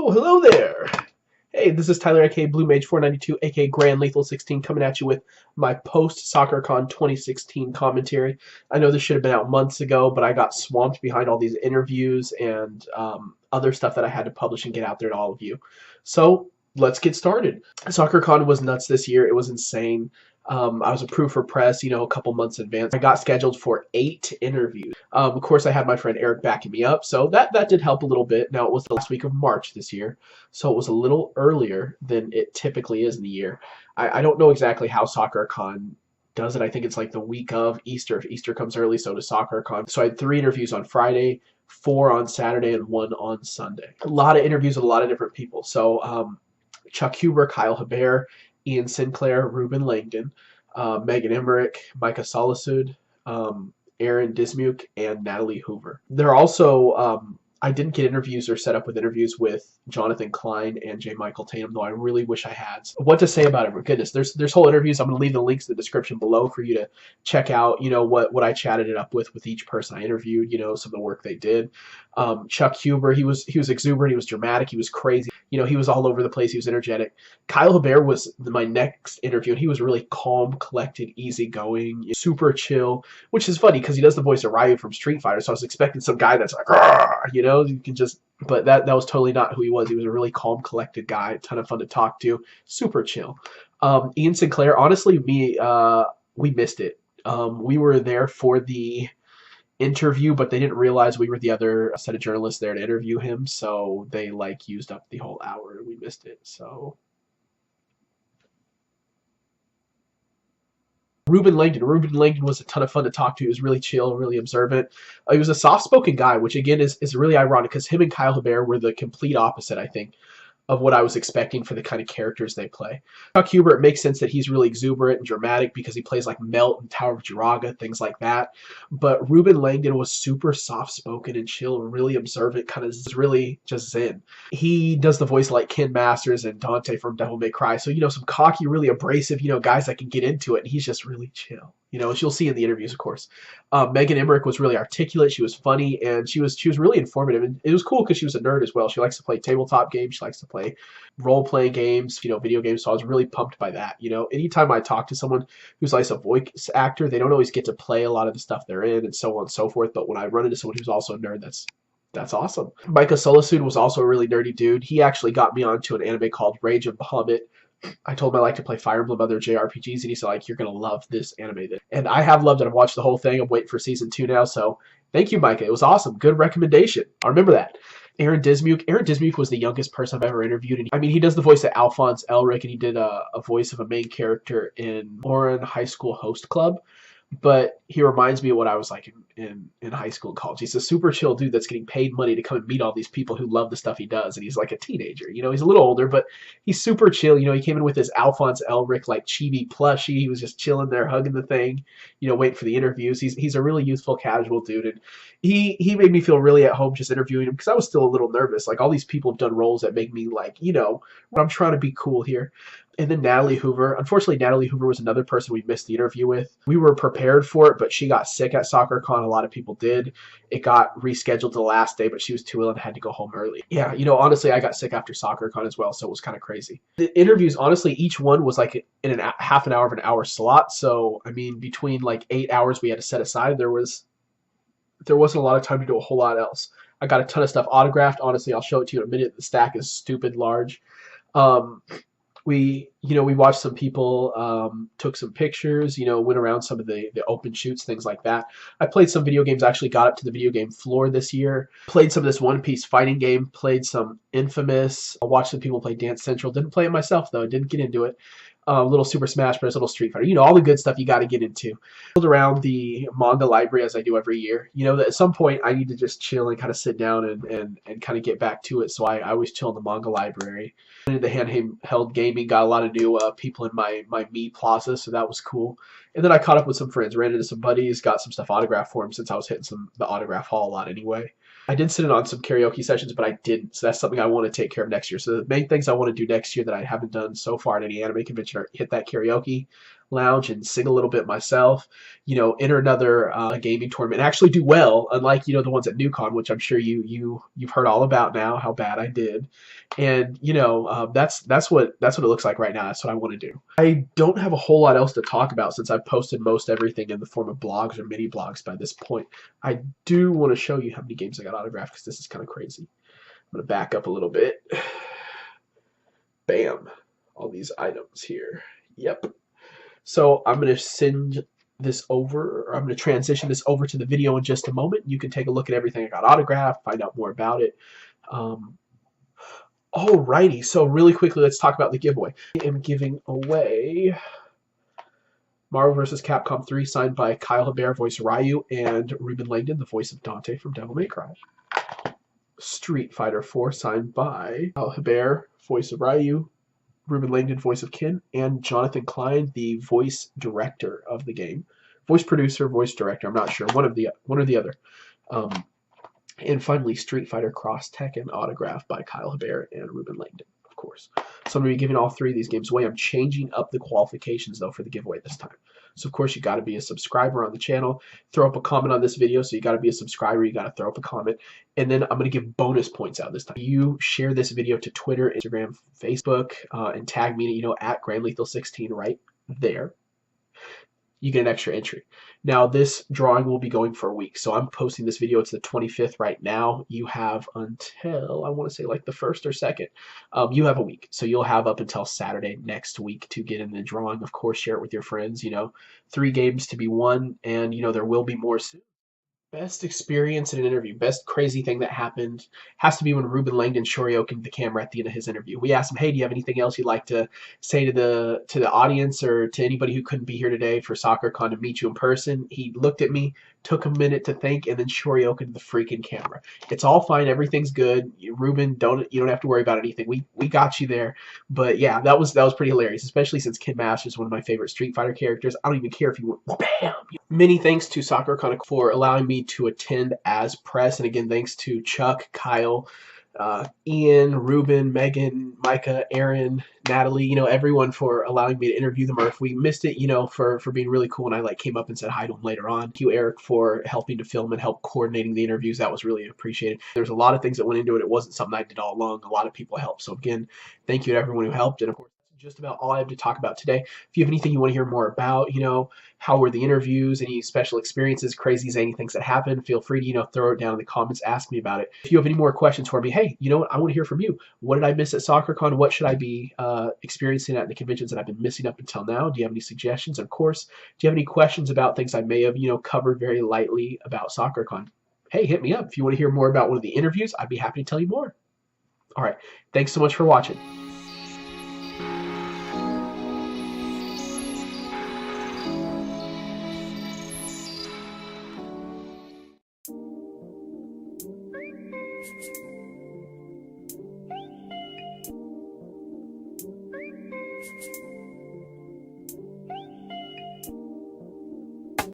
Oh, hello there! Hey, this is Tyler, aka Blue Mage 492, aka Grand Lethal 16, coming at you with my post-SakuraCon 2016 commentary. I know this should have been out months ago, but I got swamped behind all these interviews and other stuff that I had to publish and get out there to all of you. So, let's get started. SakuraCon was nuts this year. It was insane. I was approved for press, a couple months in advance. I got scheduled for 8 interviews. Of course, I had my friend Eric backing me up, so that did help a little bit. Now, it was the last week of March this year, so it was a little earlier than it typically is in the year. I don't know exactly how SakuraCon does it. I think it's like the week of Easter. If Easter comes early, so does SakuraCon. So I had 3 interviews on Friday, 4 on Saturday, and 1 on Sunday. A lot of interviews with a lot of different people. So Chuck Huber, Kyle Hebert, Ian Sinclair, Reuben Langdon, Megan Emmerich, Micah Solisud, Aaron Dismuke, and Natalie Hoover. They're also, I didn't get interviews or set up with interviews with Jonathan Klein and J. Michael Tatum, though I really wish I had. What to say about it? Goodness, there's whole interviews. I'm going to leave the links in the description below for you to check out, what I chatted it up with each person I interviewed, some of the work they did. Chuck Huber, he was exuberant, he was dramatic, he was crazy. He was all over the place, he was energetic. Kyle Hebert was my next interview, and he was really calm, collected, easygoing, super chill, which is funny because he does the voice of Ryu from Street Fighter, so I was expecting some guy that's like, you can just, but that was totally not who he was. He was a really calm, collected guy, a ton of fun to talk to, super chill. Ian Sinclair, honestly, we missed it. We were there for the interview, but they didn't realize we were the other set of journalists there to interview him, so they used up the whole hour and we missed it. So Reuben Langdon was a ton of fun to talk to. He was really chill, really observant. He was a soft-spoken guy, which again is really ironic because him and Kyle Hebert were the complete opposite, I think, of what I was expecting for the kind of characters they play. Chuck Huber, it makes sense that he's really exuberant and dramatic because he plays like Melt and Tower of Jiraga, things like that. But Reuben Langdon was super soft-spoken and chill, really observant, kind of really just zen. He does the voice like Ken Masters and Dante from Devil May Cry. So, some cocky, really abrasive, guys that can get into it. And he's just really chill. As you'll see in the interviews, of course. Megan Emmerich was really articulate. She was funny, and she was really informative. And it was cool because she was a nerd as well. She likes to play tabletop games. She likes to play role-playing games, video games. So I was really pumped by that. Anytime I talk to someone who's like a voice actor, they don't always get to play a lot of the stuff they're in and so on and so forth. But when I run into someone who's also a nerd, that's awesome. Micah Solisud was also a really nerdy dude. He actually got me onto an anime called Rage of Bahamut. I told him I like to play Fire Emblem, other JRPGs, and he said, you're going to love this anime. And I have loved it. I've watched the whole thing. I'm waiting for season 2 now, so thank you, Micah. It was awesome. Good recommendation. I remember that. Aaron Dismuke was the youngest person I've ever interviewed. And he does the voice of Alphonse Elric, and he did a voice of a main character in Oran High School Host Club. But he reminds me of what I was like in high school and college. He's a super chill dude that's getting paid money to come and meet all these people who love the stuff he does. And he's like a teenager. He's a little older, but he's super chill. He came in with his Alphonse Elric like chibi plushie. He was just chilling there, hugging the thing, waiting for the interviews. He's a really youthful, casual dude. And he made me feel really at home just interviewing him because I was still a little nervous. Like, all these people have done roles that make me like, I'm trying to be cool here. And then Natalie Hoover. Unfortunately, Natalie Hoover was another person we missed the interview with. We were prepared for it, but she got sick at SakuraCon. A lot of people did. It got rescheduled to the last day, but she was too ill and had to go home early. Yeah, honestly, I got sick after SakuraCon as well, so it was kind of crazy. The interviews, honestly, each one was like in half an hour of an hour slot. So, between like 8 hours we had to set aside, there wasn't a lot of time to do a whole lot else. I got a ton of stuff autographed. Honestly, I'll show it to you in a minute. The stack is stupid large. We watched some people, took some pictures, went around some of the open shoots, things like that. I played some video games, actually got up to the video game floor this year. Played some of this One Piece fighting game, played some Infamous. I watched some people play Dance Central. Didn't play it myself, though. Didn't get into it. Little Super Smash Bros., little Street Fighter, all the good stuff you got to get into. Build around the manga library as I do every year. That at some point I need to just chill and kind of sit down and kind of get back to it. So I always chill in the manga library. And the handheld gaming, got a lot of new people in my Mii Plaza, so that was cool. And then I caught up with some friends, ran into some buddies, got some stuff autographed for them since I was hitting the autograph hall a lot anyway. I did sit in on some karaoke sessions, but I didn't, so that's something I want to take care of next year. So the main things I want to do next year that I haven't done so far at any anime convention hit that karaoke lounge and sing a little bit myself, you know, enter another gaming tournament and actually do well, unlike, you know, the ones at NewCon, which I'm sure you've heard all about now, how bad I did. And, you know, that's what it looks like right now. That's what I want to do. I don't have a whole lot else to talk about since I've posted most everything in the form of blogs or mini blogs by this point. I do want to show you how many games I got autographed because this is kind of crazy. I'm going to back up a little bit. Bam. All these items here. Yep. So I'm going to send this over, or I'm going to transition this over to the video in just a moment. You can take a look at everything I got autographed, find out more about it. Alrighty, so really quickly, let's talk about the giveaway. I am giving away Marvel vs. Capcom 3, signed by Kyle Hebert, voice of Ryu, and Reuben Langdon, the voice of Dante from Devil May Cry. Street Fighter 4, signed by Kyle Hebert, voice of Ryu, Reuben Langdon, voice of Ken, and Jonathan Klein, the voice director of the game. Voice producer, voice director, I'm not sure. One or the other. And finally, Street Fighter Cross Tekken, autographed by Kyle Hebert and Reuben Langdon, of course. So I'm going to be giving all three of these games away. I'm changing up the qualifications, though, for the giveaway this time. So, of course, you got to be a subscriber on the channel. Throw up a comment on this video. So you got to be a subscriber. You got to throw up a comment. And then I'm going to give bonus points out this time. You share this video to Twitter, Instagram, Facebook, and tag me, you know, at GrandLethal16 right there. You get an extra entry. Now, this drawing will be going for a week. So I'm posting this video. It's the 25th right now. You have until, I want to say like the 1st or 2nd. You have a week. So you'll have up until Saturday next week to get in the drawing. Of course, share it with your friends. You know, 3 games to be won. And, you know, there will be more soon. Best experience in an interview, best crazy thing that happened has to be when Reuben Langdon shoryukened the camera at the end of his interview. We asked him, hey, do you have anything else you'd like to say to the audience or to anybody who couldn't be here today for SakuraCon to meet you in person? He looked at me, took a minute to think, and then shoryukened the freaking camera. It's all fine. Everything's good. Reuben, you don't have to worry about anything. We got you there. But yeah, that was pretty hilarious, especially since Kid Master is one of my favorite Street Fighter characters. I don't even care if you went bam. Many thanks to SakuraCon for allowing me to attend as press, and again, thanks to Chuck, Kyle, Ian, Reuben, Megan, Micah, Aaron, Natalie, you know, everyone for allowing me to interview them, or if we missed it, you know, for being really cool, and I like came up and said hi to them later on. Thank you, Eric, for helping to film and help coordinating the interviews. That was really appreciated. There's a lot of things that went into it. It wasn't something I did all alone. A lot of people helped. So again, thank you to everyone who helped, and of course, just about all I have to talk about today. If you have anything you want to hear more about, you know, how were the interviews, any special experiences, crazy zany things that happened, feel free to, you know, throw it down in the comments, ask me about it. If you have any more questions for me, hey, you know what, I want to hear from you. What did I miss at SakuraCon? What should I be experiencing at the conventions that I've been missing up until now? Do you have any suggestions? Of course, do you have any questions about things I may have, you know, covered very lightly about SakuraCon? Hey, hit me up. If you want to hear more about one of the interviews, I'd be happy to tell you more. All right, thanks so much for watching.